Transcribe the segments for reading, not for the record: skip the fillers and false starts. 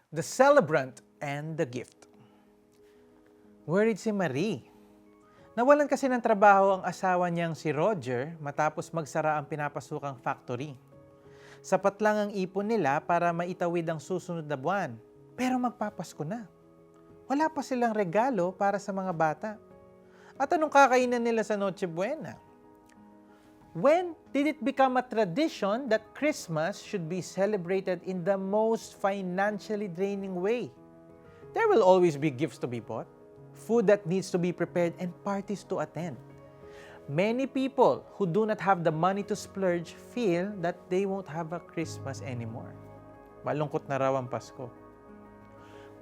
The celebrant and the gift. Worried si Marie. Nawalan kasi ng trabaho ang asawa niyang si Roger matapos magsara ang pinapasukang factory. Sapat lang ang ipon nila para maitawid ang susunod na buwan. Pero magpapasko na. Wala pa silang regalo para sa mga bata. At anong kakainan nila sa Noche Buena? When did it become a tradition that Christmas should be celebrated in the most financially draining way? There will always be gifts to be bought, food that needs to be prepared, and parties to attend. Many people who do not have the money to splurge feel that they won't have a Christmas anymore. Malungkot na raw ang Pasko.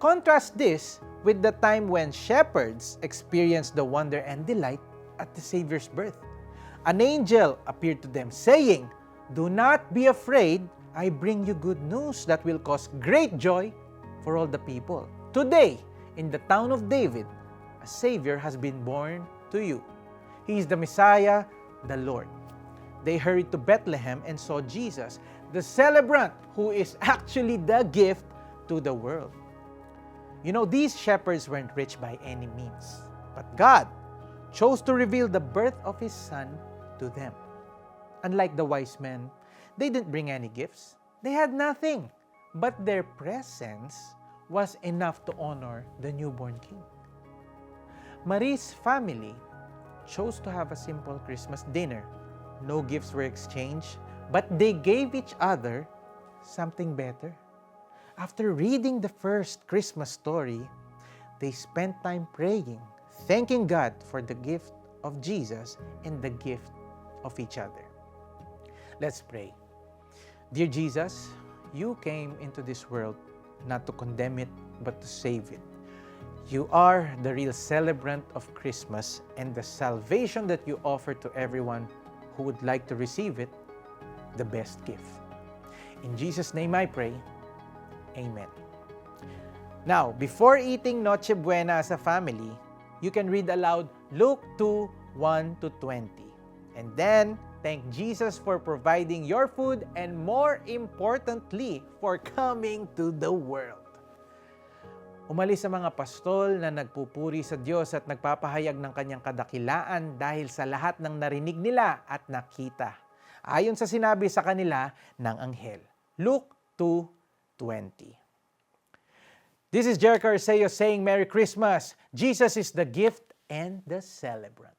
Contrast this with the time when shepherds experienced the wonder and delight at the Savior's birth. An angel appeared to them, saying, "Do not be afraid, I bring you good news that will cause great joy for all the people. Today, in the town of David, a Savior has been born to you. He is the Messiah, the Lord." They hurried to Bethlehem and saw Jesus, the celebrant who is actually the gift to the world. You know, these shepherds weren't rich by any means, but God chose to reveal the birth of His Son to them. Unlike the wise men, they didn't bring any gifts. They had nothing, but their presence was enough to honor the newborn King. Marie's family chose to have a simple Christmas dinner. No gifts were exchanged, but they gave each other something better. After reading the first Christmas story, they spent time praying, thanking God for the gift of Jesus and the gift of each other. Let's pray. Dear Jesus, you came into this world not to condemn it, but to save it. You are the real celebrant of Christmas and the salvation that you offer to everyone who would like to receive it, the best gift. In Jesus' name I pray, Amen. Now, before eating Noche Buena as a family, you can read aloud Luke 2:1-20. And then, thank Jesus for providing your food and more importantly, for coming to the world. Umalis sa mga pastol na nagpupuri sa Diyos at nagpapahayag ng kanyang kadakilaan dahil sa lahat ng narinig nila at nakita. Ayon sa sinabi sa kanila ng anghel. Luke 2:20. This is Jericho Arceo saying Merry Christmas. Jesus is the gift and the celebrant.